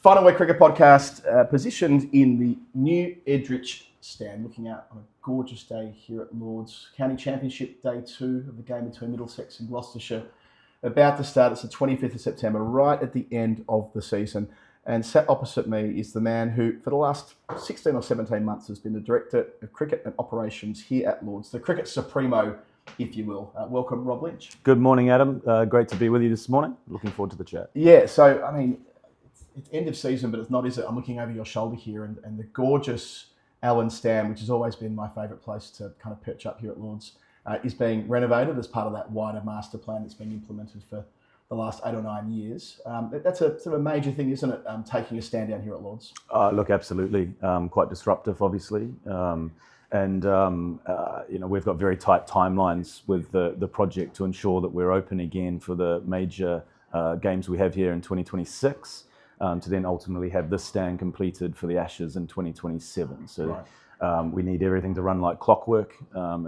Final Week Cricket Podcast, positioned in the new Edrich stand, looking out on a gorgeous day here at Lords. County Championship Day 2 of the game between Middlesex and Gloucestershire. About to start, it's the 25th of September, right at the end of the season. And sat opposite me is the man who, for the last 16 or 17 months, has been the Director of Cricket and Operations here at Lords, the Cricket Supremo, if you will. Welcome, Rob Lynch. Good morning, Adam. Great to be with you this morning. Looking forward to the chat. Yeah, so, I mean, it's end of season, but it's not, is it? I'm looking over your shoulder here, and the gorgeous Allen stand, which has always been my favourite place to kind of perch up here at Lords, is being renovated as part of that wider master plan that's been implemented for the last 8 or 9 years. That's a sort of a major thing, isn't it, taking a stand down here at Lords? Look, absolutely. Quite disruptive, obviously. We've got very tight timelines with the project to ensure that we're open again for the major games we have here in 2026, to then ultimately have this stand completed for the Ashes in 2027. So right. We need everything to run like clockwork.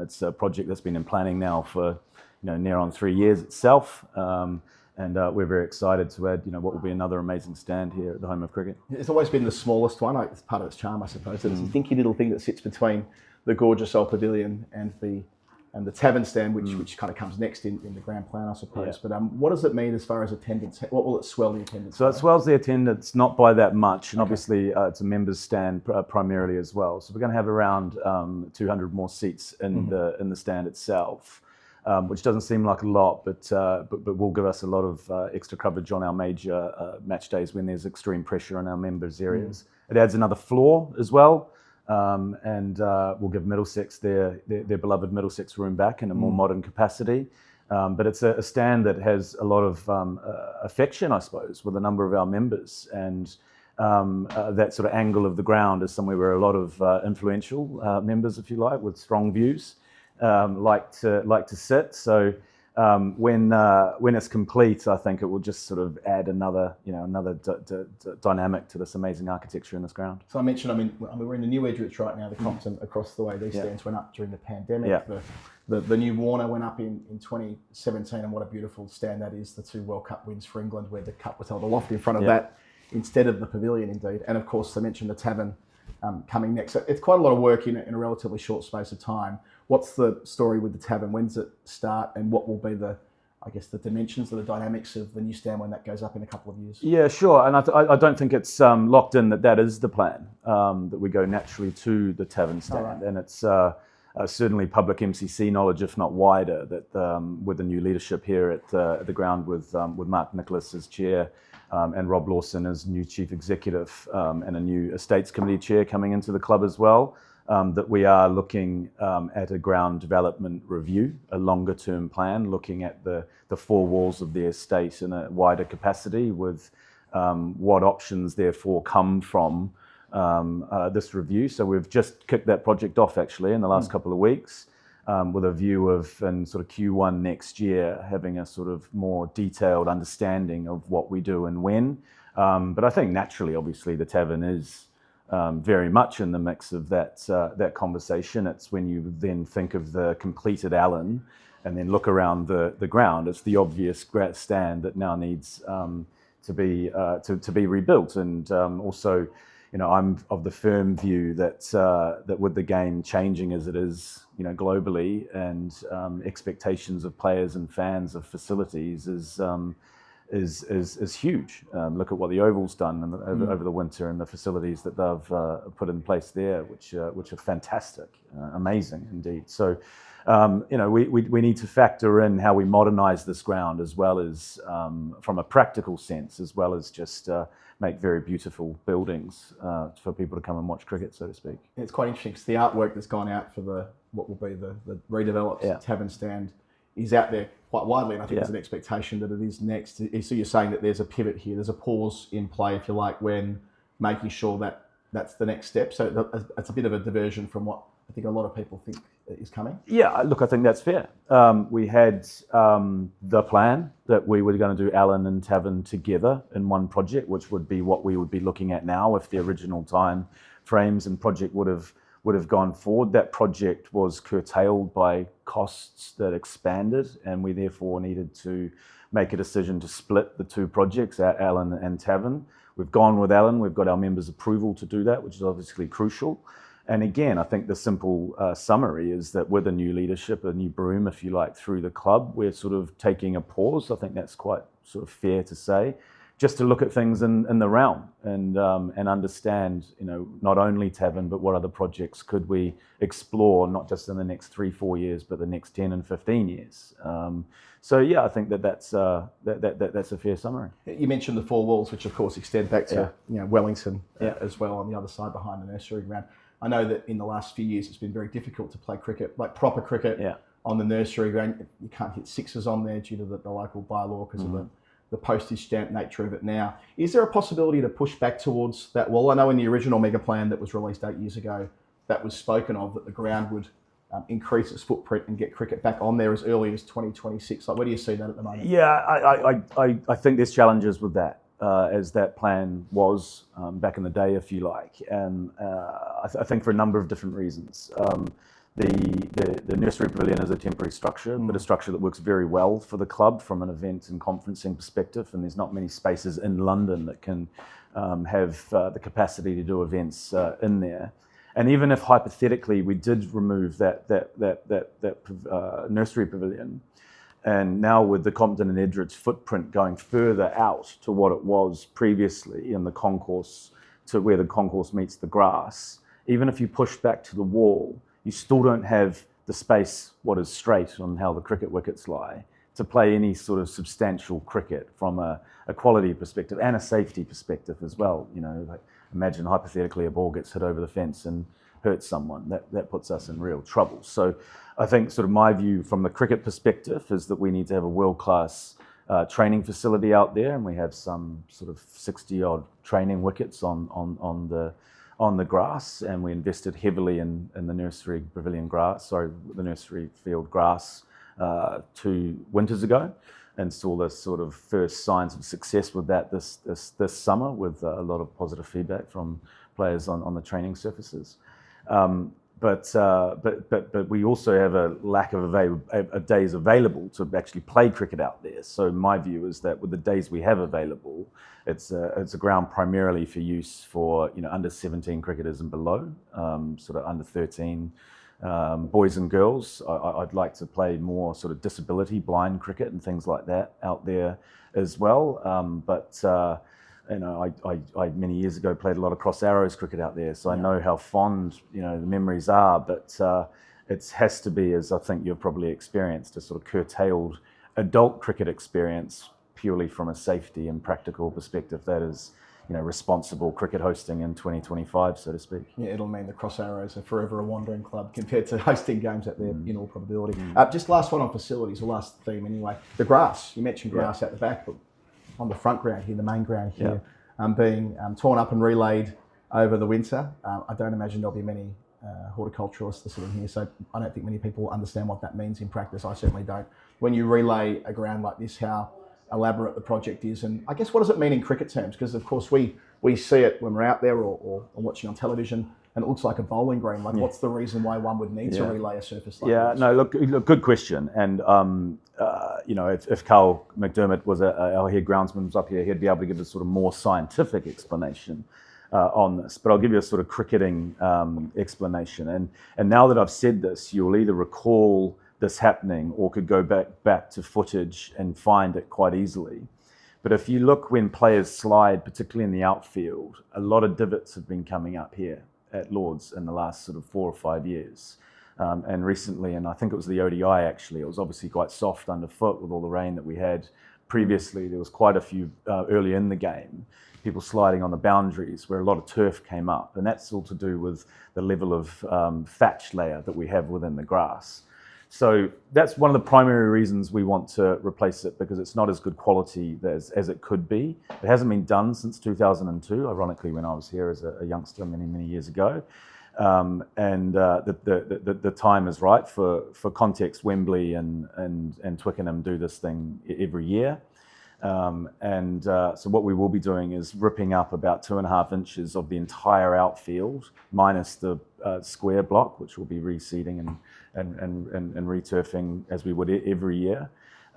It's a project that's been in planning now for near on 3 years itself. And we're very excited to add, what will be another amazing stand here at the home of cricket. It's always been the smallest one. It's part of its charm, I suppose. It's a dinky little thing that sits between the gorgeous old pavilion and the tavern stand, which kind of comes next in the grand plan, I suppose. Yeah. But what does it mean as far as attendance? What will it swell the attendance? So it swells the attendance not by that much, and obviously it's a members stand primarily as well. So we're going to have around 200 more seats in the stand itself. Which doesn't seem like a lot, but will give us a lot of extra coverage on our major match days when there's extreme pressure in our members' areas. It adds another floor as well, and we'll give Middlesex their beloved Middlesex room back in a more modern capacity. But it's a stand that has a lot of affection, I suppose, with a number of our members, and that sort of angle of the ground is somewhere where a lot of influential members, if you like, with strong views, like to sit. So when it's complete, I think it will just sort of add another dynamic to this amazing architecture in this ground. So I mentioned, I mean we're in the new Edrich right now. The Compton across the way, these stands went up during the pandemic. Yeah. The new Warner went up in 2017, and what a beautiful stand that is. The 2 World Cup wins for England, where the cup was held aloft in front of that instead of the pavilion, indeed. And of course, I mentioned the tavern coming next. So it's quite a lot of work in a relatively short space of time. What's the story with the tavern? When does it start, and what will be the dimensions or the dynamics of the new stand when that goes up in a couple of years? Yeah, sure. And I don't think it's locked in that is the plan, that we go naturally to the tavern stand. Right. And it's certainly public MCC knowledge, if not wider, that with the new leadership here at the ground with Mark Nicholas as chair, and Rob Lawson as new chief executive, and a new estates committee chair coming into the club as well, that we are looking at a ground development review, a longer term plan, looking at the 4 walls of the estate in a wider capacity, with what options therefore come from this review. So we've just kicked that project off actually in the last couple of weeks, with a view of, in sort of Q1 next year, having a sort of more detailed understanding of what we do and when. But I think naturally, obviously, the tavern is very much in the mix of that conversation. It's when you then think of the completed Allen and then look around the ground, it's the obvious stand that now needs to be rebuilt. And also, I'm of the firm view that with the game changing as it is, globally, and expectations of players and fans of facilities is huge. Look at what the Oval's done over the winter, and the facilities that they've put in place there, which are fantastic, amazing indeed. So, we need to factor in how we modernise this ground, as well as from a practical sense, as well as just make very beautiful buildings for people to come and watch cricket, so to speak. It's quite interesting because the artwork that's gone out for what will be the redeveloped tavern stand is out there quite widely, and I think there's an expectation that it is next. So you're saying that there's a pivot here, there's a pause in play, if you like, when making sure that that's the next step. So it's a bit of a diversion from what I think a lot of people think is coming. Yeah, look, I think that's fair. We had the plan that we were going to do Allen and Tavern together in one project, which would be what we would be looking at now if the original time frames and project would have gone forward. That project was curtailed by costs that expanded, and we therefore needed to make a decision to split the two projects, Allen and Tavern. We've gone with Allen. We've got our members' approval to do that, which is obviously crucial. And again, I think the simple summary is that with a new leadership, a new broom, if you like, through the club, we're sort of taking a pause. I think that's quite sort of fair to say, just to look at things in the round and understand, not only Tavern, but what other projects could we explore, not just in the next 3-4 years, but the next 10 and 15 years. So yeah, I think that's a fair summary. You mentioned the four walls, which of course extend back to Wellington as well on the other side behind the nursery ground. I know that in the last few years it's been very difficult to play cricket, like proper cricket, on the nursery ground. You can't hit sixes on there due to the local bylaw because of the postage stamp nature of it now. Is there a possibility to push back towards that wall? I know in the original mega plan that was released 8 years ago, that was spoken of, that the ground would increase its footprint and get cricket back on there as early as 2026. Like, where do you see that at the moment? Yeah, I think there's challenges with that, as that plan was back in the day, if you like. And I think for a number of different reasons. The nursery pavilion is a temporary structure, but a structure that works very well for the club from an event and conferencing perspective. And there's not many spaces in London that can have the capacity to do events in there. And even if hypothetically we did remove that nursery pavilion, and now with the Compton and Edridge footprint going further out to what it was previously in the concourse, to where the concourse meets the grass, even if you push back to the wall, you still don't have the space, what is straight on how the cricket wickets lie, to play any sort of substantial cricket from a quality perspective and a safety perspective as well. Like, imagine hypothetically a ball gets hit over the fence and hurts someone. That puts us in real trouble. So I think sort of my view from the cricket perspective is that we need to have a world-class training facility out there, and we have some sort of 60-odd training wickets on the grass, and we invested heavily in the nursery field grass 2 winters ago, and saw the sort of first signs of success with that this summer, with a lot of positive feedback from players on the training surfaces. But we also have a lack of days available to actually play cricket out there. So my view is that with the days we have available, it's a ground primarily for use for under 17 cricketers and below, sort of under 13 boys and girls. I'd like to play more sort of disability blind cricket and things like that out there as well. I many years ago played a lot of cross arrows cricket out there, so I know how fond the memories are. But it has to be, as I think you've probably experienced, a sort of curtailed adult cricket experience purely from a safety and practical perspective. That is, responsible cricket hosting in 2025, so to speak. Yeah, it'll mean the Cross Arrows are forever a wandering club compared to hosting games out there in all probability. Just last one on facilities, or last theme anyway. The grass. You mentioned grass out the back, but on the front ground here, the main ground here, being torn up and relayed over the winter. I don't imagine there'll be many horticulturalists sitting here, so I don't think many people understand what that means in practice. I certainly don't. When you relay a ground like this, how elaborate the project is, and I guess what does it mean in cricket terms? Because of course we see it when we're out there or watching on television, and it looks like a bowling green. Like, what's the reason why one would need to relay a surface like this? No, look, good question. And if Carl McDermott was our head groundsman was up here, he'd be able to give a sort of more scientific explanation on this. But I'll give you a sort of cricketing explanation. And now that I've said this, you'll either recall this happening or could go back to footage and find it quite easily. But if you look when players slide, particularly in the outfield, a lot of divots have been coming up here at Lords in the last sort of 4 or 5 years. And recently, and I think it was the ODI actually, it was obviously quite soft underfoot with all the rain that we had previously. There was quite a few early in the game, people sliding on the boundaries where a lot of turf came up. And that's all to do with the level of thatch layer that we have within the grass. So that's one of the primary reasons we want to replace it, because it's not as good quality as it could be. It hasn't been done since 2002, ironically, when I was here as a youngster many years ago. The time is right for context. Wembley and Twickenham do this thing every year. So what we will be doing is ripping up about 2.5 inches of the entire outfield, minus the square block, which will be reseeding and returfing as we would every year.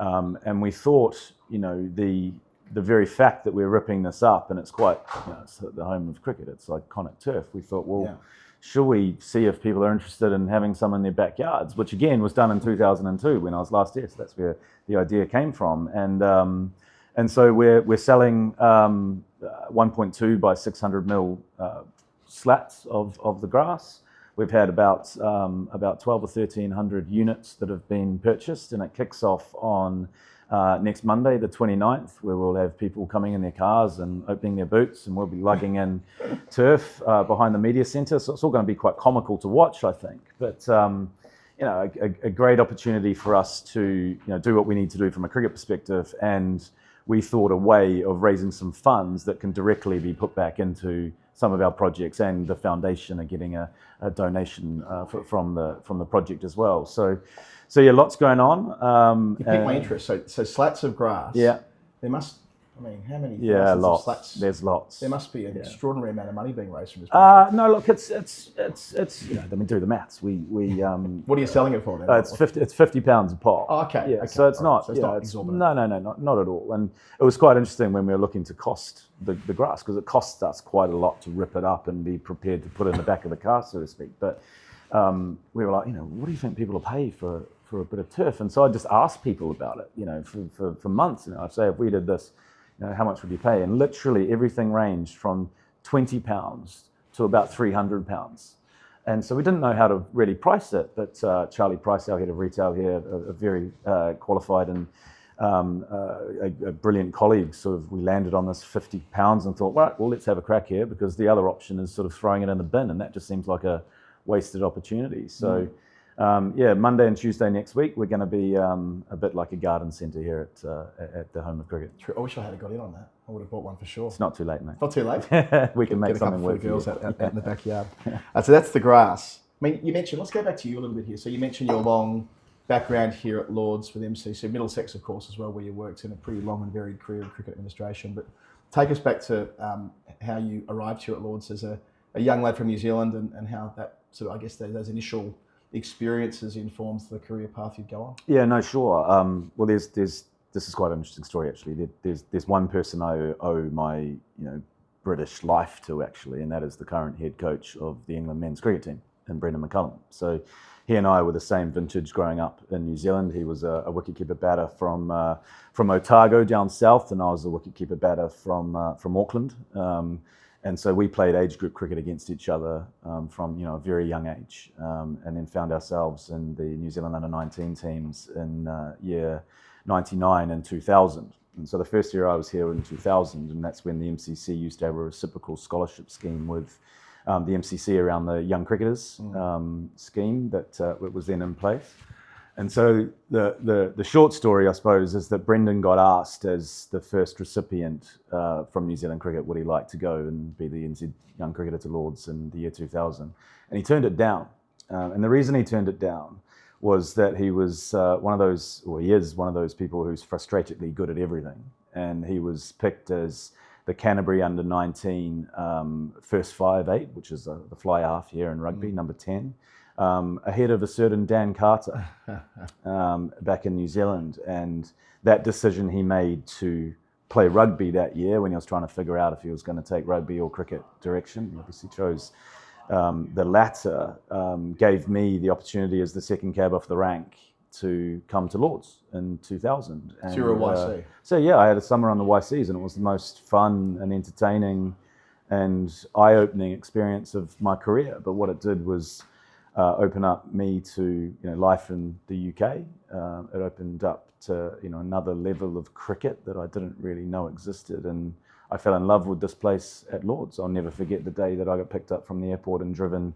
And we thought, the very fact that we're ripping this up, and it's quite, it's the home of cricket, it's iconic turf. We thought, well, should we see if people are interested in having some in their backyards, which again was done in 2002 when I was last here. So that's where the idea came from. And so we're selling 1.2 by 600 mil slats of the grass. We've had about 12 or 1,300 units that have been purchased, and it kicks off on next Monday, the 29th, where we'll have people coming in their cars and opening their boots, and we'll be lugging in turf behind the media centre. So it's all going to be quite comical to watch, I think. But a great opportunity for us to do what we need to do from a cricket perspective, and we thought a way of raising some funds that can directly be put back into some of our projects, and the foundation are getting a donation from the project as well. So yeah, lots going on. You piqued my interest. So slats of grass. Yeah. There must, how many thousands of slats? There's lots. There must be an extraordinary amount of money being raised from this project. No, look, it's let me do the maths. We What are you selling it for then? It's £50 a pop. Oh, okay. Yeah, okay. so it's not. So it's not exorbitant. No, not at all. And it was quite interesting when we were looking to cost the grass, because it costs us quite a lot to rip it up and be prepared to put it in the back of the car, so to speak. But we were like, what do you think people will pay for a bit of turf? And so I just asked people about it, for months. I'd say, if we did this, how much would you pay? And literally everything ranged from £20 to about £300. And so we didn't know how to really price it, but Charlie Price, our head of retail here, a very qualified and a brilliant colleague, we landed on this £50 and thought, right, well, let's have a crack here, because the other option is sort of throwing it in the bin, and that just seems like a wasted opportunity. So Monday and Tuesday next week, we're going to be a bit like a garden centre here at the home of cricket. True. I wish I had got in on that. I would have bought one for sure. It's not too late, mate. Not too late. We can make something work for the girls out in the backyard. So that's the grass. You mentioned, let's go back to you a little bit here. So you mentioned your long background here at Lords with MCC, Middlesex, of course, as well, where you worked in a pretty long and varied career in cricket administration. But take us back to how you arrived here at Lords as a young lad from New Zealand, and how that sort of, I guess, those initial experiences informs the career path you'd go on. Yeah, no, sure. Well, this is quite an interesting story, actually. There's one person I owe my British life to, actually, and that is the current head coach of the England men's cricket team, and Brendan McCullum. So he and I were the same vintage growing up in New Zealand. He was a wicketkeeper batter from Otago down south, and I was a wicketkeeper batter from Auckland. And so we played age group cricket against each other from a very young age, and then found ourselves in the New Zealand under-19 teams in year 99 and 2000. And so the first year I was here in 2000, and that's when the MCC used to have a reciprocal scholarship scheme with the MCC around the young cricketers scheme that was then in place. And so the short story, I suppose, is that Brendan got asked as the first recipient from New Zealand cricket, would he like to go and be the NZ Young Cricketer to Lords in the year 2000? And he turned it down. And the reason he turned it down was that he was he is one of those people who's frustratedly good at everything. And he was picked as the Canterbury under-19 first 5/8, which is the fly half here in rugby, number 10. Ahead of a certain Dan Carter back in New Zealand. And that decision he made to play rugby that year, when he was trying to figure out if he was going to take rugby or cricket direction, he obviously chose the latter, gave me the opportunity as the second cab off the rank to come to Lords in 2000. So you were a YC? So yeah, I had a summer on the YCs, and it was the most fun and entertaining and eye-opening experience of my career. But what it did was open up me to life in the UK. It opened up to another level of cricket that I didn't really know existed, and I fell in love with this place at Lords. I'll never forget the day that I got picked up from the airport and driven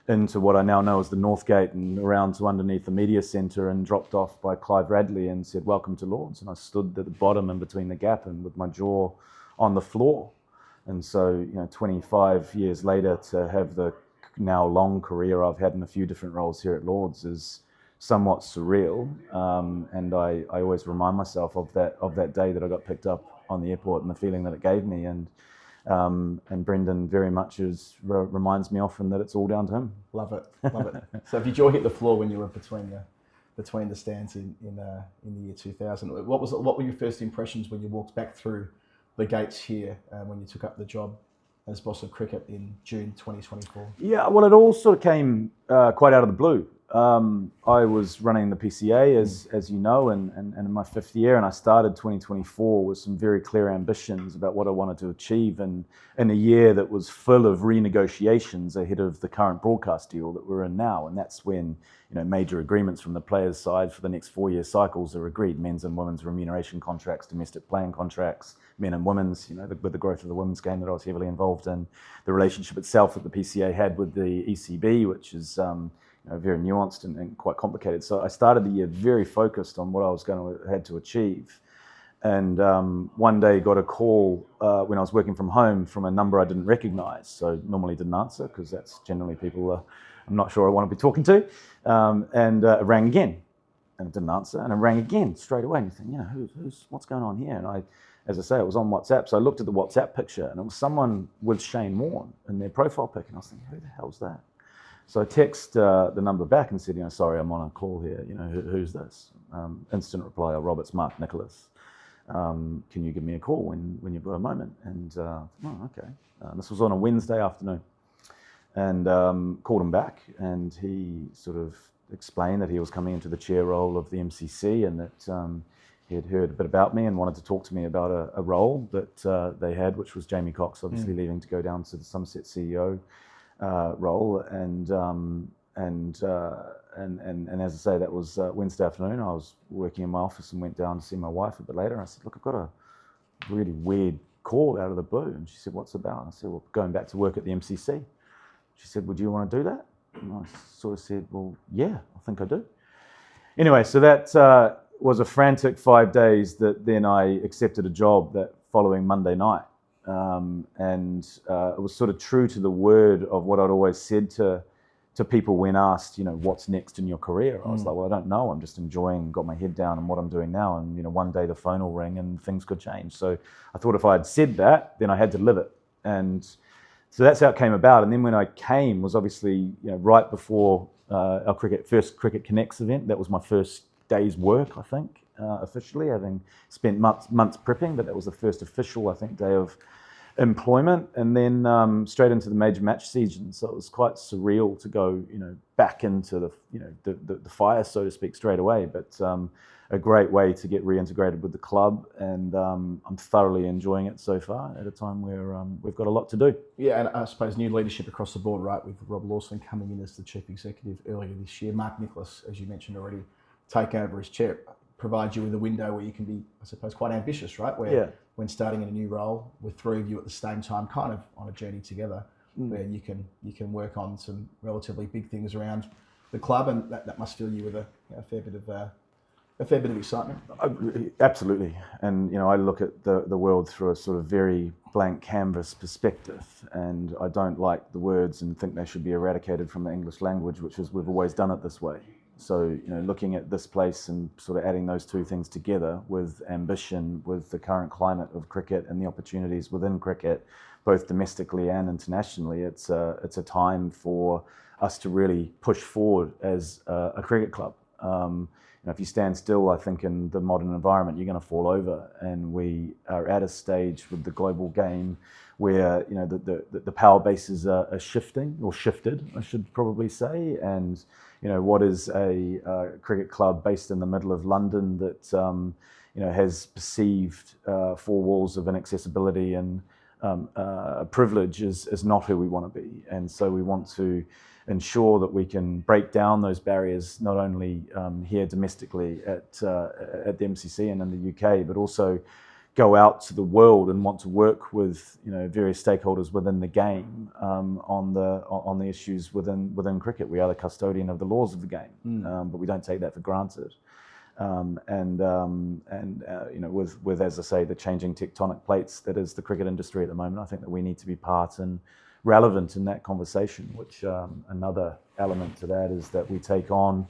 into what I now know as the North Gate and around to underneath the media centre, and dropped off by Clive Radley and said, "Welcome to Lords." And I stood at the bottom in between the gap and with my jaw on the floor. And so 25 years later, to have the now long career I've had in a few different roles here at Lords is somewhat surreal, and I always remind myself of that day that I got picked up on the airport and the feeling that it gave me, and Brendan very much reminds me often that it's all down to him. Love it. So did your jaw hit the floor when you were between between the stands in the year 2000. What were your first impressions when you walked back through the gates here when you took up the job as boss of cricket in June 2024? Yeah, well, it all sort of came quite out of the blue. I was running the PCA, as you know, and in my 5th year, and I started 2024 with some very clear ambitions about what I wanted to achieve, and in a year that was full of renegotiations ahead of the current broadcast deal that we're in now, and that's when major agreements from the players' side for the next 4-year cycles are agreed: men's and women's remuneration contracts, domestic playing contracts, men and women's. With the growth of the women's game that I was heavily involved in, the relationship itself that the PCA had with the ECB, which is very nuanced and quite complicated. So I started the year very focused on what I was had to achieve. And one day got a call when I was working from home from a number I didn't recognize. So normally didn't answer, because that's generally people I'm not sure I want to be talking to. And it rang again, and it didn't answer. And it rang again straight away. And you think, what's going on here? And as I say, it was on WhatsApp. So I looked at the WhatsApp picture, and it was someone with Shane Warne in their profile pic. And I was thinking, who the hell's that? So I text the number back and said, sorry, I'm on a call here. Who's this? Instant reply, Rob, it's Mark Nicholas. Can you give me a call when you've got a moment? And okay. This was on a Wednesday afternoon, and called him back, and he sort of explained that he was coming into the chair role of the MCC, and that he had heard a bit about me and wanted to talk to me about a role that they had, which was Jamie Cox obviously leaving to go down to the Somerset CEO role, and as I say, that was Wednesday afternoon. I was working in my office and went down to see my wife a bit later. I said, look, I've got a really weird call out of the blue. And she said, what's it about? I said, well, going back to work at the MCC. She said, would you want to do that? And I sort of said, well, yeah, I think I do. Anyway, so that was a frantic 5 days that then I accepted a job that following Monday night. And it was sort of true to the word of what I'd always said to people when asked, what's next in your career? I was like, well, I don't know. I'm just enjoying, got my head down on what I'm doing now. And, one day the phone will ring and things could change. So I thought if I had said that, then I had to live it. And so that's how it came about. And then when I came was obviously, right before our first Cricket Connects event. That was my first day's work, I think, officially, having spent months prepping, but that was the first official, I think, day of employment, and then straight into the major match season. So it was quite surreal to go, back into the fire, so to speak, straight away. But a great way to get reintegrated with the club, and I'm thoroughly enjoying it so far at a time where we've got a lot to do. Yeah, and I suppose new leadership across the board, right, with Rob Lawson coming in as the chief executive earlier this year. Mark Nicholas, as you mentioned already, take over as chair, provides you with a window where you can be, I suppose, quite ambitious, right? Where when starting in a new role with 3 of you at the same time, kind of on a journey together, where you can work on some relatively big things around the club, and that must fill you with a fair bit of excitement. Absolutely, and I look at the world through a sort of very blank canvas perspective, and I don't like the words and think they should be eradicated from the English language, which is we've always done it this way. So, looking at this place and sort of adding those two things together with ambition, with the current climate of cricket and the opportunities within cricket, both domestically and internationally, it's a time for us to really push forward as a cricket club. If you stand still, I think in the modern environment, you're going to fall over, and we are at a stage with the global game where the power bases are shifting, or shifted, I should probably say, and what is a cricket club based in the middle of London that has perceived 4 walls of inaccessibility and privilege is not who we want to be, and so we want to ensure that we can break down those barriers, not only here domestically at the MCC and in the UK, but also go out to the world and want to work with various stakeholders within the game on the issues within cricket. We are the custodian of the laws of the game, but we don't take that for granted. With as I say, the changing tectonic plates that is the cricket industry at the moment, I think that we need to be part and relevant in that conversation. Which another element to that is that we take on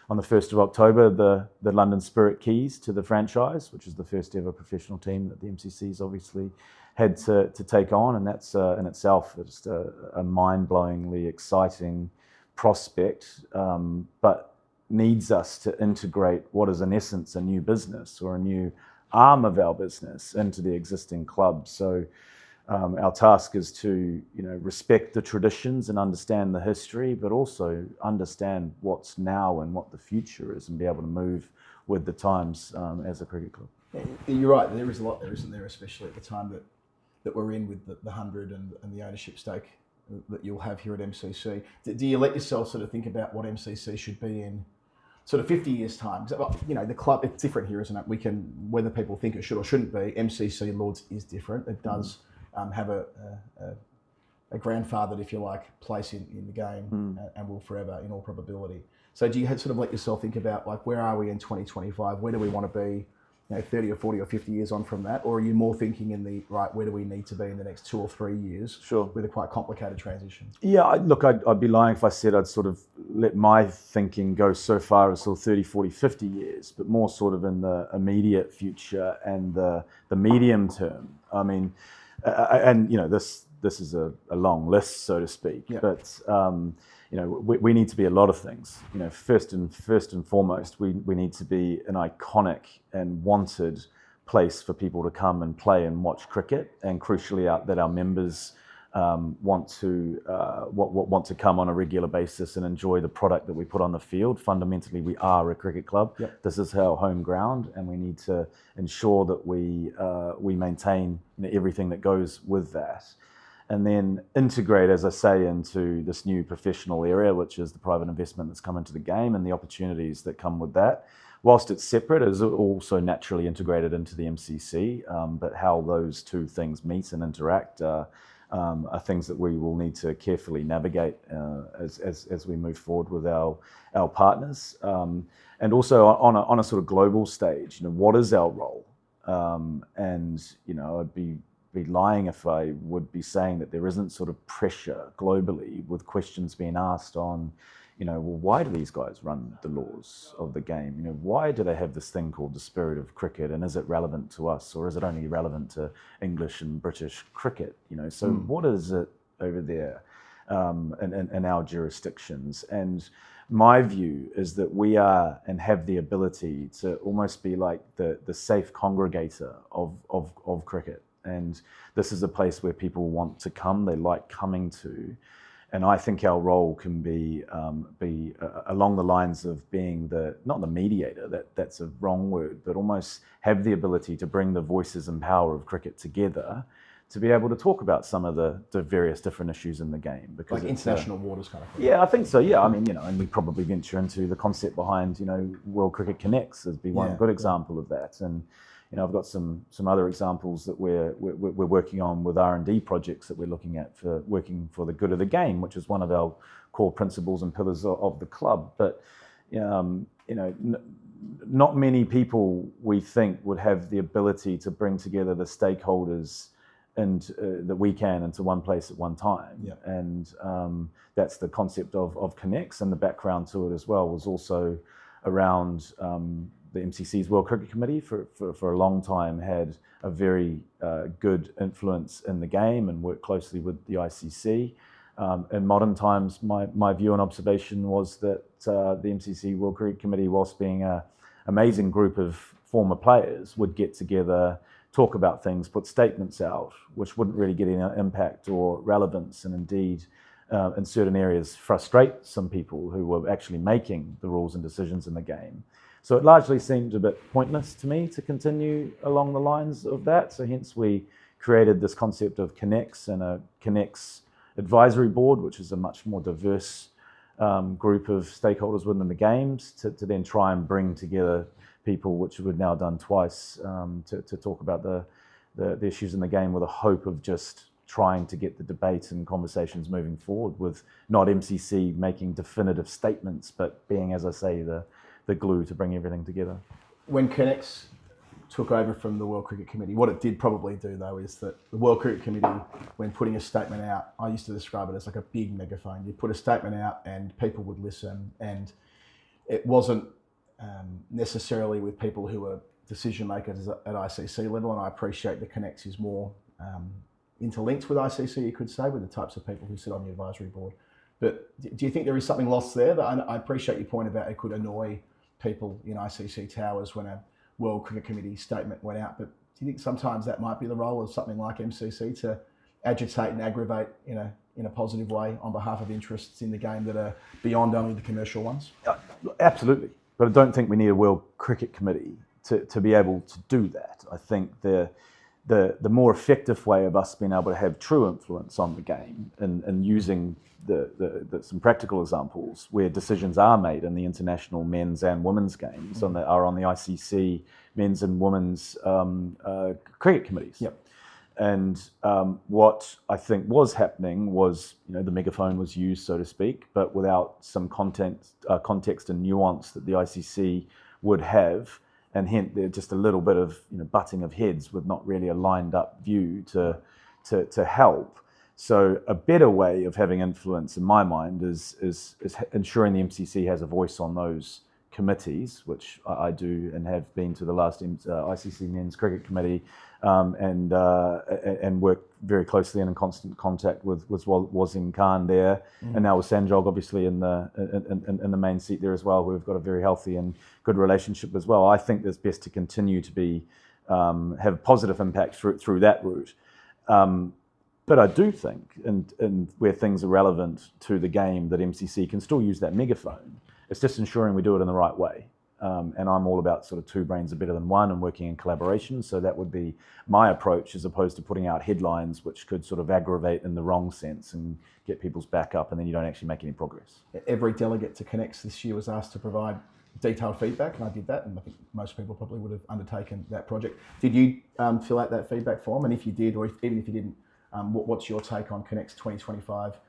the 1st of October, the London Spirit keys to the franchise, which is the first ever professional team that the MCC's obviously had to take on, and that's in itself just a mind-blowingly exciting prospect. But needs us to integrate what is in essence a new business or a new arm of our business into the existing club. So our task is to, respect the traditions and understand the history, but also understand what's now and what the future is, and be able to move with the times as a cricket club. You're right. There is a lot there, isn't there? Especially at the time that we're in with the 100 and the ownership stake that you'll have here at MCC. Do you let yourself sort of think about what MCC should be in sort of 50 years' time? The club, it's different here, isn't it? We can, whether people think it should or shouldn't be, MCC Lords is different. It does have a grandfathered, if you like, place in the game and will forever, in all probability. So do you sort of let yourself think about, like, where are we in 2025? Where do we want to be, 30 or 40 or 50 years on from that? Or are you more thinking in where do we need to be in the next 2 or 3 years? Sure. With a quite complicated transition? Yeah, I'd be lying if I said I'd sort of let my thinking go so far as sort of 30, 40, 50 years, but more sort of in the immediate future and the medium term. I mean, this is a long list, so to speak, but we need to be a lot of things. First and foremost, we need to be an iconic and wanted place for people to come and play and watch cricket, and crucially that our members want to come on a regular basis and enjoy the product that we put on the field. Fundamentally, we are a cricket club. Yep. This is our home ground, and we need to ensure that we maintain everything that goes with that, and then integrate, as I say, into this new professional area, which is the private investment that's come into the game and the opportunities that come with that. Whilst it's separate, it's also naturally integrated into the MCC, but how those two things meet and interact are things that we will need to carefully navigate as we move forward with our partners. And also on a sort of global stage, what is our role? I'd be lying if I would be saying that there isn't sort of pressure globally with questions being asked on, why do these guys run the laws of the game? Why do they have this thing called the spirit of cricket, and is it relevant to us, or is it only relevant to English and British cricket? So what is it over there in our jurisdictions? And my view is that we are and have the ability to almost be like the safe congregator of cricket. And this is a place where people want to come, they like coming to. And I think our role can be along the lines of being not the mediator, that's a wrong word, but almost have the ability to bring the voices and power of cricket together to be able to talk about some of the various different issues in the game. Because like international waters kind of thing. Yeah, I think so, yeah. I mean, and we probably venture into the concept behind, World Cricket Connects as be one good example of that. And I've got some other examples that we're working on with R&D projects that we're looking at for working for the good of the game, which is one of our core principles and pillars of the club. But not many people, we think, would have the ability to bring together the stakeholders and that we can into one place at one time. Yeah. And that's the concept of Connects, and the background to it as well was also around the MCC's World Cricket Committee for a long time had a very good influence in the game and worked closely with the ICC. In modern times, my view and observation was that the MCC World Cricket Committee, whilst being an amazing group of former players, would get together, talk about things, put statements out, which wouldn't really get any impact or relevance, and indeed, in certain areas, frustrate some people who were actually making the rules and decisions in the game. So it largely seemed a bit pointless to me to continue along the lines of that. So hence we created this concept of Connects and a Connects advisory board, which is a much more diverse group of stakeholders within the games to then try and bring together people, which we've now done twice, to talk about the issues in the game with a hope of just trying to get the debate and conversations moving forward, with not MCC making definitive statements, but being, as I say, the glue to bring everything together. When Connects took over from the World Cricket Committee, what it did probably do, though, is that the World Cricket Committee, when putting a statement out, I used to describe it as like a big megaphone. You put a statement out and people would listen, and it wasn't necessarily with people who were decision makers at ICC level, and I appreciate the Connects is more interlinked with ICC, you could say, with the types of people who sit on the advisory board. But do you think there is something lost there? That I appreciate your point about it could annoy people in ICC towers when a World Cricket Committee statement went out. But do you think sometimes that might be the role of something like MCC to agitate and aggravate in a positive way on behalf of interests in the game that are beyond only the commercial ones? Absolutely. But I don't think we need a World Cricket Committee to be able to do that. I think the more effective way of us being able to have true influence on the game and using some practical examples where decisions are made in the international men's and women's games that are on the ICC men's and women's cricket committees. Yep. And what I think was happening was, the megaphone was used, so to speak, but without some context and nuance that the ICC would have, and hence there's just a little bit of butting of heads with not really a lined up view to help. So a better way of having influence, in my mind, is ensuring the MCC has a voice on those committees, which I do and have been to the last ICC Men's Cricket Committee, and work very closely and in constant contact with Wasim Khan there, and now with Sanjog obviously in the main seat there as well. We've got a very healthy and good relationship as well. I think it's best to continue to be have positive impact through that route. But I do think, and where things are relevant to the game, that MCC can still use that megaphone. It's just ensuring we do it in the right way. And I'm all about sort of two brains are better than one and working in collaboration. So that would be my approach, as opposed to putting out headlines which could sort of aggravate in the wrong sense and get people's back up, and then you don't actually make any progress. Every delegate to Connects this year was asked to provide detailed feedback, and I did that, and I think most people probably would have undertaken that project. Did you fill out that feedback form? And if you did, or even if you didn't, what's your take on Connects 2025,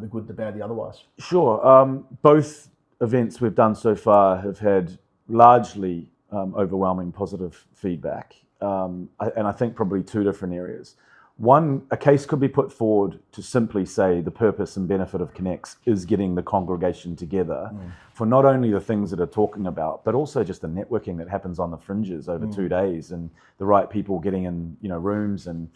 the good, the bad, the otherwise? Sure. Both events we've done so far have had largely overwhelming positive feedback, and I think probably two different areas. One, a case could be put forward to simply say the purpose and benefit of Connects is getting the congregation together for not only the things that are talking about, but also just the networking that happens on the fringes over 2 days, and the right people getting in rooms. And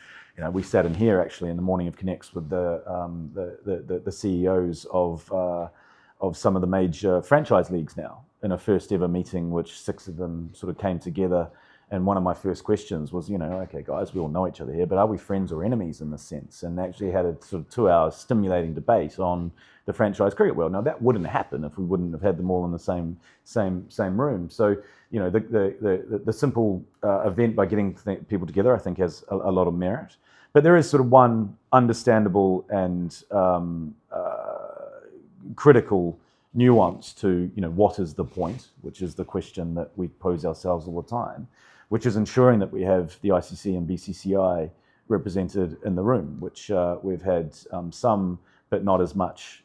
we sat in here actually in the morning of Connects with the CEOs of some of the major franchise leagues now in a first ever meeting, which 6 of them sort of came together. And one of my first questions was, okay, guys, we all know each other here, but are we friends or enemies in this sense? And actually had a sort of 2-hour stimulating debate on the franchise cricket world. Now that wouldn't happen if we wouldn't have had them all in the same room. So, the simple event by getting people together, I think, has a lot of merit. But there is sort of one understandable and critical nuance to what is the point, which is the question that we pose ourselves all the time, which is ensuring that we have the ICC and BCCI represented in the room, which we've had some, but not as much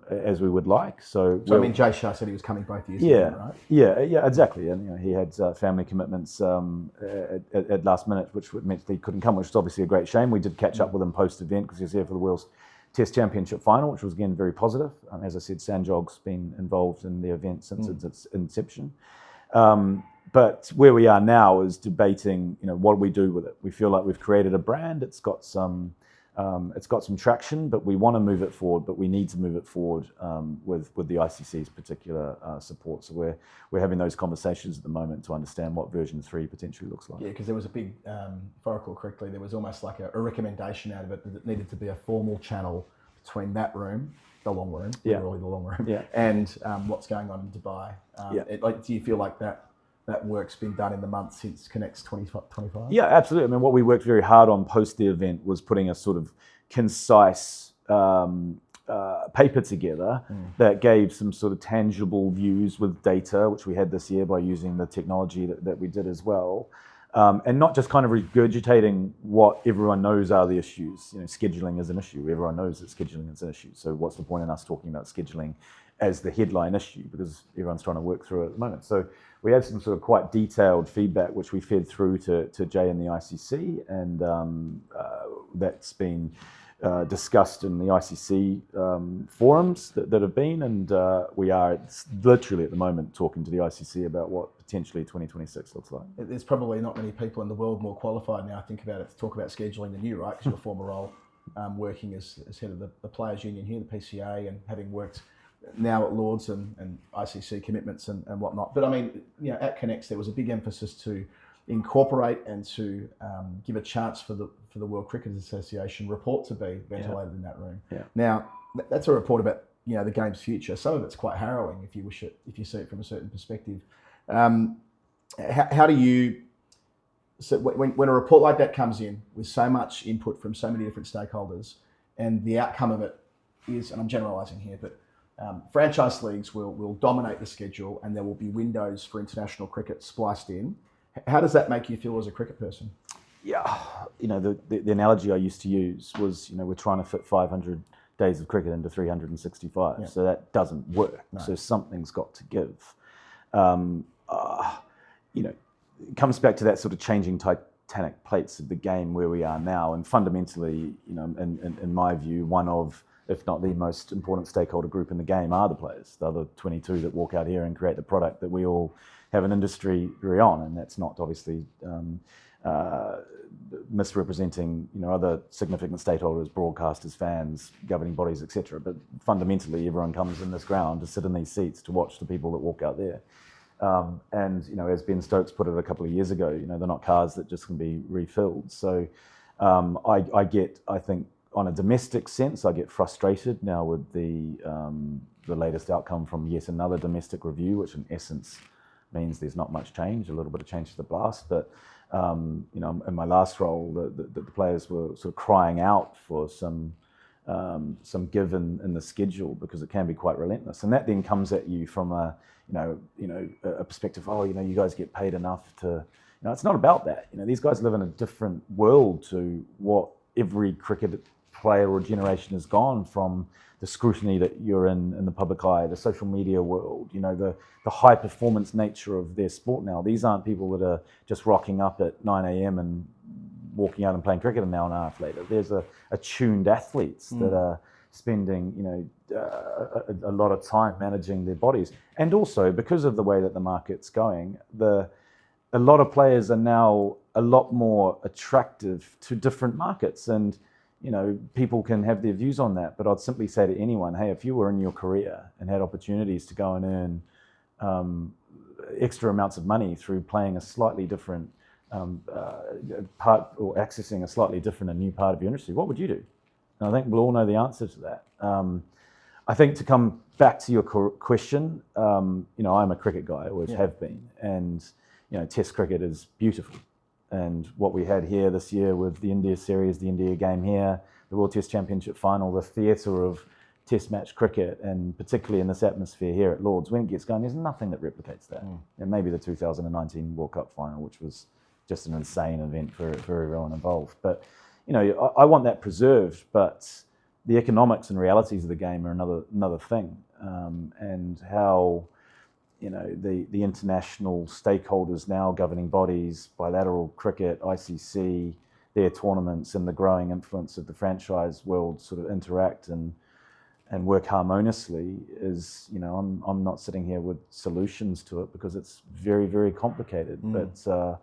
as we would like. So I mean, Jay Shah said he was coming both years yeah, ago, right? Yeah, exactly. And he had family commitments at last minute, which meant that he couldn't come, which is obviously a great shame. We did catch up with him post-event because he was here for the World's Test Championship final, which was again very positive. As I said, Sanjog's been involved in the event since its inception. But where we are now is debating, what do we do with it? We feel like we've created a brand. It's got some traction, but we want to move it forward. But we need to move it forward with the ICC's particular support. So we're having those conversations at the moment to understand what version 3 potentially looks like. Yeah, because there was a big, if I recall correctly, there was almost like a recommendation out of it that it needed to be a formal channel between that room, the long room, literally the long room, and what's going on in Dubai. Do you feel like that work's been done in the months since Connects 2025? Yeah, absolutely. I mean, what we worked very hard on post the event was putting a sort of concise paper together that gave some sort of tangible views with data, which we had this year by using the technology that we did as well. And not just kind of regurgitating what everyone knows are the issues. Scheduling is an issue. Everyone knows that scheduling is an issue. So what's the point in us talking about scheduling as the headline issue, because everyone's trying to work through it at the moment. So we had some sort of quite detailed feedback, which we fed through to Jay and the ICC, and that's been discussed in the ICC forums that have been, and we are literally at the moment talking to the ICC about what potentially 2026 looks like. There's probably not many people in the world more qualified now, I think about it, to talk about scheduling than you, right? Because your former role working as head of the Players Union here, the PCA, and having worked now at Lords and ICC commitments and whatnot. But I mean, at Connects there was a big emphasis to incorporate and to give a chance for the World Cricket Association report to be ventilated in that room. Yeah. Now that's a report about the game's future. Some of it's quite harrowing if you see it from a certain perspective. How do you? So when a report like that comes in with so much input from so many different stakeholders, and the outcome of it is, and I'm generalising here, but franchise leagues will dominate the schedule, and there will be windows for international cricket spliced in. How does that make you feel as a cricket person? Yeah, the analogy I used to use was, we're trying to fit 500 days of cricket into 365, yeah. So that doesn't work. No. So something's got to give. It comes back to that sort of changing titanic plates of the game where we are now, and fundamentally, in my view, one of, if not the most important stakeholder group in the game are the players, the other 22 that walk out here and create the product that we all have an industry agree on, and that's not obviously misrepresenting other significant stakeholders, broadcasters, fans, governing bodies, etc. But fundamentally, everyone comes in this ground to sit in these seats to watch the people that walk out there. And as Ben Stokes put it a couple of years ago, they're not cars that just can be refilled. So I think on a domestic sense, I get frustrated now with the latest outcome from yet another domestic review, which in essence means there's not much change, a little bit of change to the blast. But in my last role, the players were sort of crying out for some give in the schedule, because it can be quite relentless, and that then comes at you from a perspective. You guys get paid enough to. It's not about that. These guys live in a different world to what every cricket player or generation has gone from. The scrutiny that you're in the public eye, the social media world, the high performance nature of their sport now. These aren't people that are just rocking up at 9 a.m. and walking out and playing cricket an hour and a half later. There's attuned athletes that are spending, a lot of time managing their bodies. And also, because of the way that the market's going, a lot of players are now a lot more attractive to different markets. And people can have their views on that, but I'd simply say to anyone, hey, if you were in your career and had opportunities to go and earn extra amounts of money through playing a slightly different part, or accessing a slightly different and new part of your industry, what would you do? And I think we'll all know the answer to that. I think to come back to your question, I'm a cricket guy, I always have been, and Test cricket is beautiful. And what we had here this year with the India series, the India game here, the World Test Championship final, the theatre of Test match cricket, and particularly in this atmosphere here at Lords, when it gets going, there's nothing that replicates that. And maybe the 2019 World Cup final, which was just an insane event for everyone involved. But I want that preserved, but the economics and realities of the game are another thing, and how. The international stakeholders now, governing bodies, bilateral cricket, ICC, their tournaments, and the growing influence of the franchise world sort of interact and work harmoniously is, I'm not sitting here with solutions to it, because it's very, very complicated. But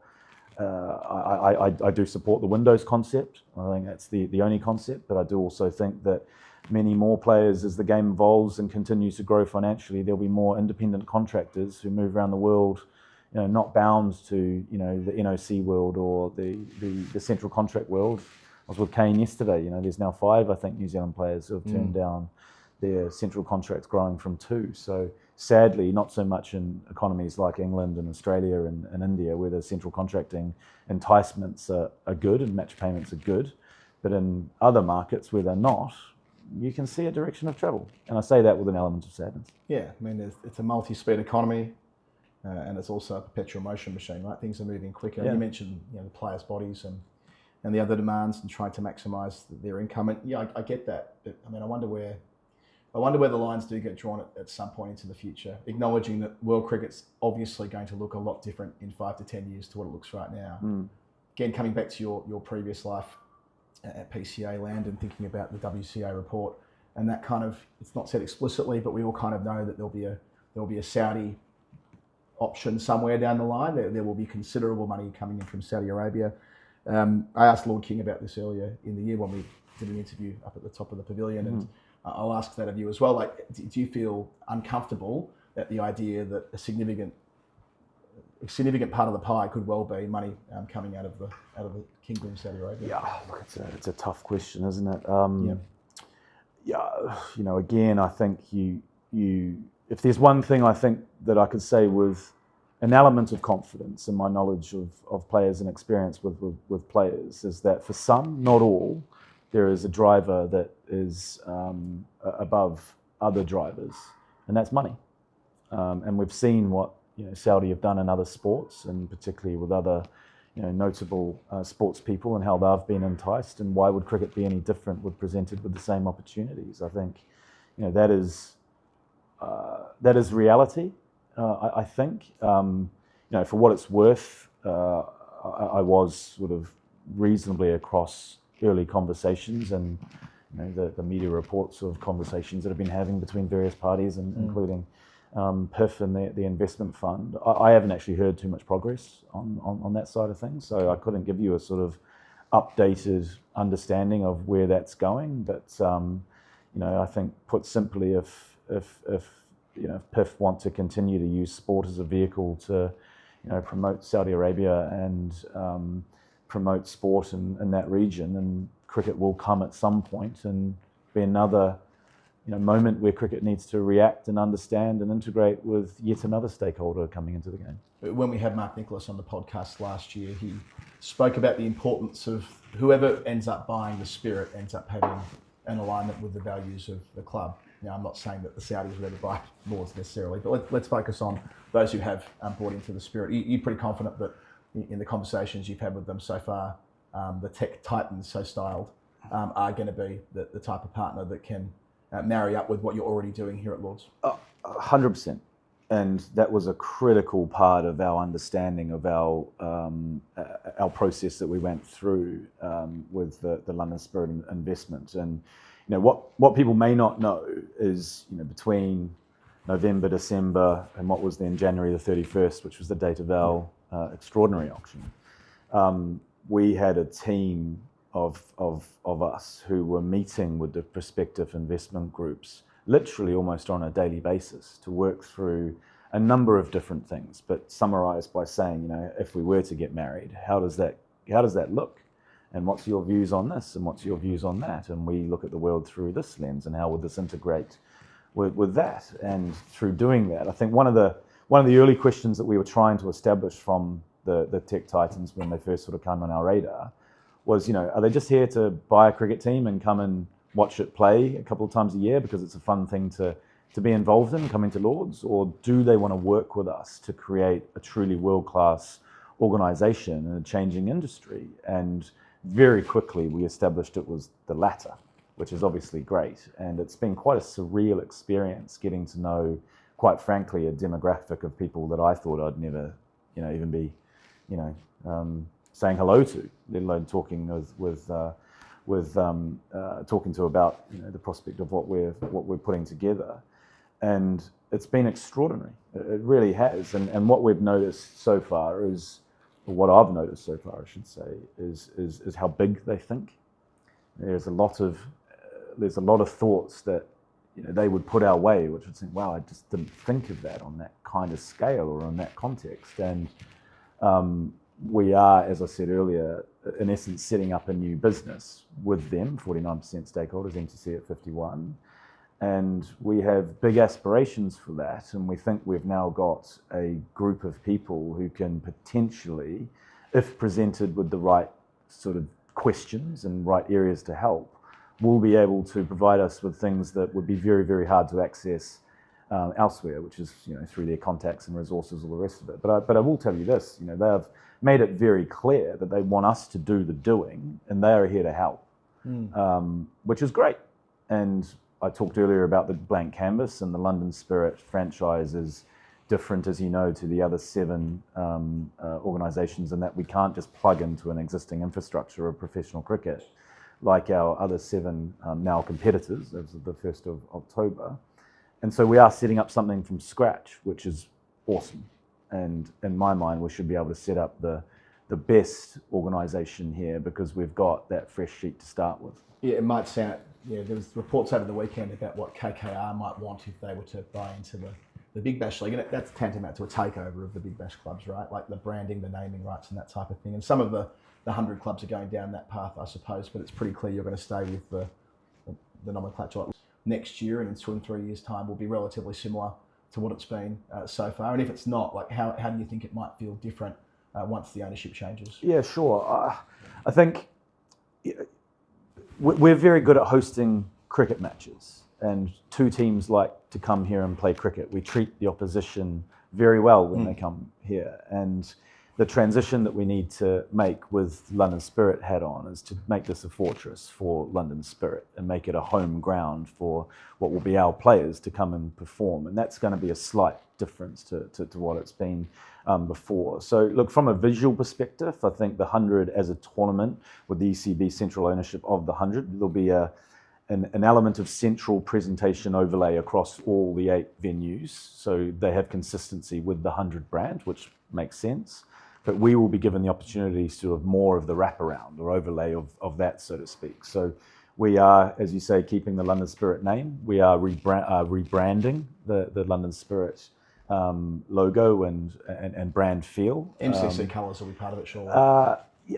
I do support the Windows concept. I think that's the only concept, but I do also think that many more players, as the game evolves and continues to grow financially, there'll be more independent contractors who move around the world, not bound to the NOC world or the central contract world. I was with Kane yesterday. There's now 5, I think, New Zealand players who have turned down their central contracts, growing from 2. So sadly, not so much in economies like England and Australia and India, where the central contracting enticements are good and match payments are good, but in other markets where they're not, you can see a direction of travel. And I say that with an element of sadness. Yeah, I mean, it's a multi-speed economy, and it's also a perpetual motion machine, right? Things are moving quicker. Yeah. You mentioned the players' bodies and the other demands, and trying to maximise their income. And I get that, but I mean, I wonder where the lines do get drawn at some point into the future, acknowledging that world cricket's obviously going to look a lot different in 5 to 10 years to what it looks right now. Again, coming back to your previous life at PCA land and thinking about the WCA report, and that kind of, it's not said explicitly, but we all kind of know that there'll be a Saudi option somewhere down the line. There will be considerable money coming in from Saudi Arabia. I asked Lord King about this earlier in the year when we did an interview up at the top of the pavilion, and I'll ask that of you as well. Like, do you feel uncomfortable at the idea that a significant part of the pie could well be money coming out of the Kingdom of Saudi Arabia? Yeah, look, it's a tough question, isn't it? Again, I think you if there's one thing I think that I could say with an element of confidence in my knowledge of players and experience with players, is that for some, not all, there is a driver that is above other drivers, and that's money. And we've seen what Saudi have done in other sports, and particularly with other notable sports people, and how they've been enticed. And why would cricket be any different when presented with the same opportunities? I think that is reality. I think for what it's worth, I was sort of reasonably across early conversations and the media reports of conversations that have been having between various parties, and including PIF and the investment fund. I haven't actually heard too much progress on that side of things, so I couldn't give you a sort of updated understanding of where that's going. But I think, put simply, if PIF want to continue to use sport as a vehicle to promote Saudi Arabia and promote sport in that region, and cricket will come at some point and be another moment where cricket needs to react and understand and integrate with yet another stakeholder coming into the game. When we had Mark Nicholas on the podcast last year, he spoke about the importance of whoever ends up buying the Spirit ends up having an alignment with the values of the club. Now, I'm not saying that the Saudis will ever buy Lords necessarily, but let's focus on those who have bought into the Spirit. You're pretty confident that in the conversations you've had with them so far, the tech titans, so styled, are going to be the type of partner that can marry up with what you're already doing here at Lords? 100%. And that was a critical part of our understanding of our process that we went through with the London Spirit investment. And what people may not know is between November, December, and what was then January the 31st, which was the date of our extraordinary auction, we had a team of us who were meeting with the prospective investment groups literally almost on a daily basis to work through a number of different things, but summarized by saying, if we were to get married, how does that look? And what's your views on this? And what's your views on that? And we look at the world through this lens, and how would this integrate with that? And through doing that, I think one of the early questions that we were trying to establish from the tech titans when they first sort of came on our radar was, are they just here to buy a cricket team and come and watch it play a couple of times a year because it's a fun thing to be involved in, coming to Lords? Or do they want to work with us to create a truly world-class organisation in a changing industry? And very quickly we established it was the latter, which is obviously great. And it's been quite a surreal experience getting to know, quite frankly, a demographic of people that I thought I'd never, even be, saying hello to, let alone talking talking to about the prospect of what we're putting together. And it's been extraordinary. It really has. And what we've noticed so far is, or what I've noticed so far, I should say, is how big they think. There's a lot of thoughts that they would put our way, which would think, wow, I just didn't think of that on that kind of scale or on that context. And we are, as I said earlier, in essence setting up a new business with them, 49% stakeholders, MTC at 51%. And we have big aspirations for that. And we think we've now got a group of people who can potentially, if presented with the right sort of questions and right areas to help, will be able to provide us with things that would be very, very hard to access elsewhere, which is through their contacts and resources, all the rest of it. But I will tell you this, they've made it very clear that they want us to do the doing, and they are here to help, which is great. And I talked earlier about the blank canvas, and the London Spirit franchise is different, as you know, to the other 7 organisations, in that we can't just plug into an existing infrastructure of professional cricket like our other 7 now competitors as of the 1st of October. And so we are setting up something from scratch, which is awesome. And in my mind, we should be able to set up the the best organisation here because we've got that fresh sheet to start with. Yeah, it might sound. Yeah, there was reports over the weekend about what KKR might want if they were to buy into the Big Bash League, and that's tantamount to a takeover of the Big Bash clubs, right? Like the branding, the naming rights, and that type of thing. And some of the 100 clubs are going down that path, I suppose. But it's pretty clear you're going to stay with the nomenclature. Next year and in 2 and 3 years' time will be relatively similar to what it's been so far. And if it's not, like how do you think it might feel different once the ownership changes? Yeah, sure. I think we're very good at hosting cricket matches, and two teams like to come here and play cricket. We treat the opposition very well when they come here, and the transition that we need to make with London Spirit hat on is to make this a fortress for London Spirit and make it a home ground for what will be our players to come and perform. And that's going to be a slight difference to what it's been before. So look, from a visual perspective, I think the 100 as a tournament with the ECB central ownership of the 100, there'll be an element of central presentation overlay across all the 8 venues. So they have consistency with the 100 brand, which makes sense. But we will be given the opportunity to have more of the wraparound or overlay of that, so to speak. So we are, as you say, keeping the London Spirit name. We are rebranding the London Spirit logo and brand feel. MCC colours will be part of it, surely.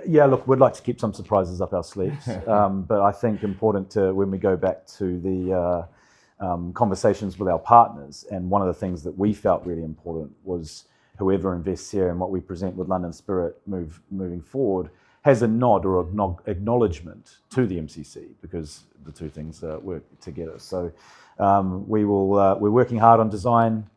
Yeah, look, we'd like to keep some surprises up our sleeves. But I think important to, when we go back to the conversations with our partners, and one of the things that we felt really important was whoever invests here and what we present with London Spirit moving forward has a nod or acknowledgement to the MCC, because the two things work together. So we're working hard on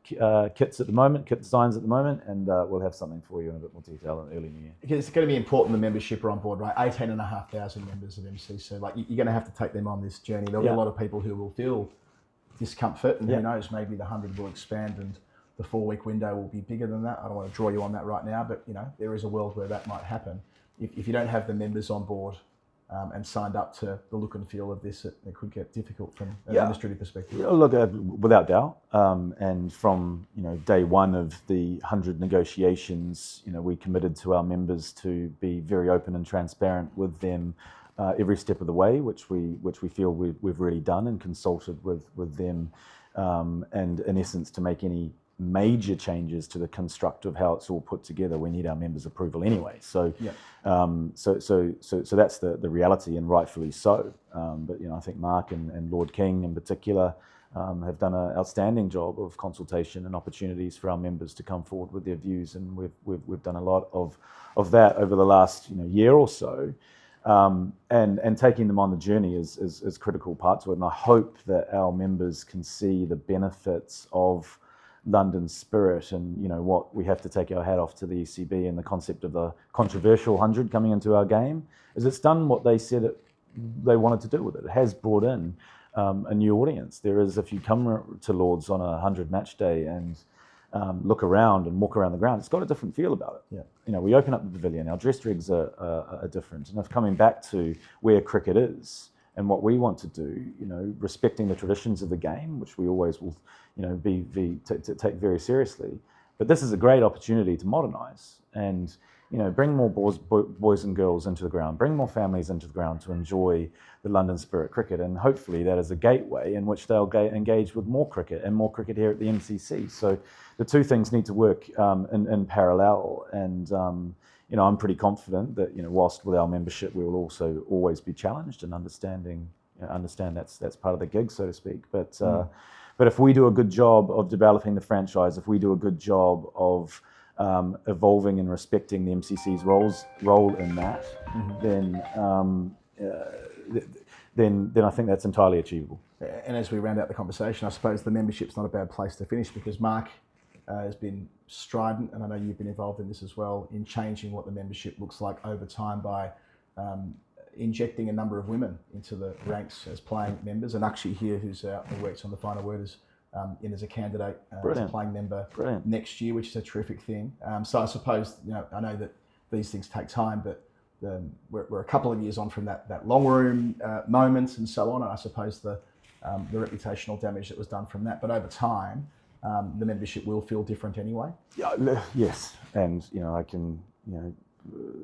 kit designs at the moment, and we'll have something for you in a bit more detail in early new year. It's going to be important the membership are on board, right? 18,500 members of MCC. Like you're going to have to take them on this journey. There'll be a lot of people who will feel discomfort, and who knows, maybe the 100 will expand and the 4-week window will be bigger than that. I don't want to draw you on that right now, but there is a world where that might happen. If you don't have the members on board and signed up to the look and feel of this, it could get difficult from an administrative perspective. Yeah, look, without doubt. And from day one of the 100 negotiations, we committed to our members to be very open and transparent with them every step of the way, which we feel we've really done, and consulted with them, and in essence to make any major changes to the construct of how it's all put together, we need our members' approval anyway. So, so that's the reality, and rightfully so. But I think Mark and Lord King in particular have done an outstanding job of consultation and opportunities for our members to come forward with their views, and we've done a lot of that over the last year or so. And taking them on the journey is critical part to it, and I hope that our members can see the benefits of London Spirit, and what we have to take our hat off to the ECB and the concept of the controversial 100 coming into our game, is it's done what they said they wanted to do with it. It has brought in a new audience. There is, if you come to Lords on a 100 match day and look around and walk around the ground, it's got a different feel about it. We open up the pavilion, our dress rigs are different, and if coming back to where cricket is and what we want to do, respecting the traditions of the game, which we always will, take very seriously. But this is a great opportunity to modernise and, bring more boys and girls into the ground, bring more families into the ground to enjoy the London Spirit cricket, and hopefully that is a gateway in which they'll engage with more cricket here at the MCC. So the two things need to work in parallel, and I'm pretty confident that whilst with our membership we will also always be challenged and understand that's part of the gig, so to speak. But if we do a good job of developing the franchise, if we do a good job of evolving and respecting the MCC's role in that, then I think that's entirely achievable. And as we round out the conversation, I suppose the membership's not a bad place to finish, because Mark has been strident, and I know you've been involved in this as well, in changing what the membership looks like over time by injecting a number of women into the ranks as playing members. And Akshi here, who's out and works on the Final Word, is in as a candidate as a playing member next year, which is a terrific thing. So I suppose, I know that these things take time, but we're a couple of years on from that long room moment and so on. And I suppose the reputational damage that was done from that, but over time, the membership will feel different anyway. Yes, and I can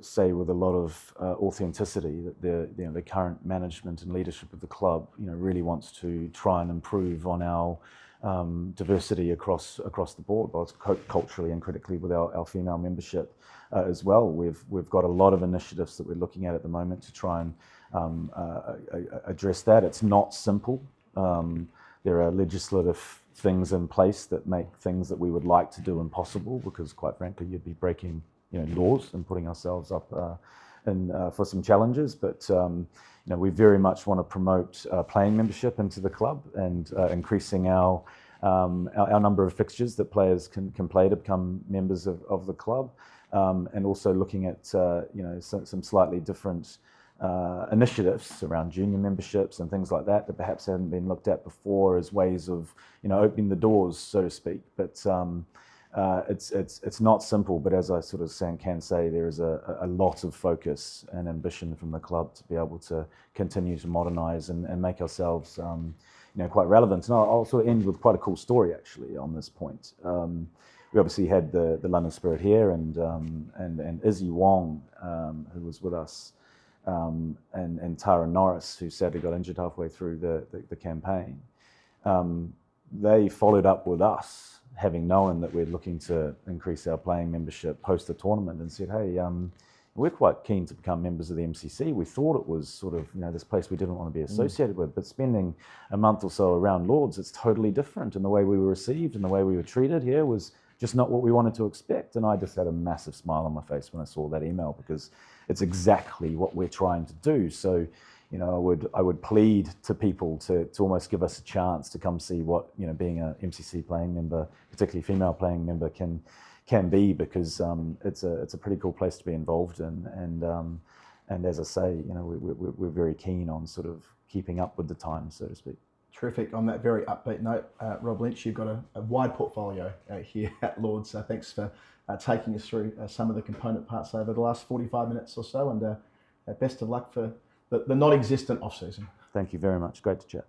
say with a lot of authenticity that the current management and leadership of the club, really wants to try and improve on our diversity across the board, both culturally and critically with our female membership as well. We've got a lot of initiatives that we're looking at the moment to try and address that. It's not simple. There are legislative things in place that make things that we would like to do impossible, because quite frankly you'd be breaking laws and putting ourselves up for some challenges. But we very much want to promote playing membership into the club and increasing our number of fixtures that players can play to become members of the club, and also looking at some slightly different initiatives around junior memberships and things like that perhaps hadn't been looked at before as ways of opening the doors, so to speak. But it's not simple, but as I sort of can say, there is a lot of focus and ambition from the club to be able to continue to modernise and make ourselves quite relevant. And I'll sort of end with quite a cool story actually on this point. We obviously had the London Spirit here, and Izzy Wong, who was with us, and Tara Norris, who sadly got injured halfway through the campaign. They followed up with us, having known that we're looking to increase our playing membership post the tournament, and said, hey, we're quite keen to become members of the MCC. We thought it was sort of this place we didn't want to be associated with, but spending a month or so around Lords, it's totally different, and the way we were received and the way we were treated here was just not what we wanted to expect. And I just had a massive smile on my face when I saw that email, because it's exactly what we're trying to do. So, I would plead to people to almost give us a chance to come see what being a MCC playing member, particularly female playing member, can be, because it's a pretty cool place to be involved in. And as I say, we're very keen on sort of keeping up with the times, so to speak. Terrific. On that very upbeat note, Rob Lynch, you've got a wide portfolio here at Lords. So thanks for taking us through some of the component parts over the last 45 minutes or so, and best of luck for the non-existent off-season. Thank you very much. Great to chat.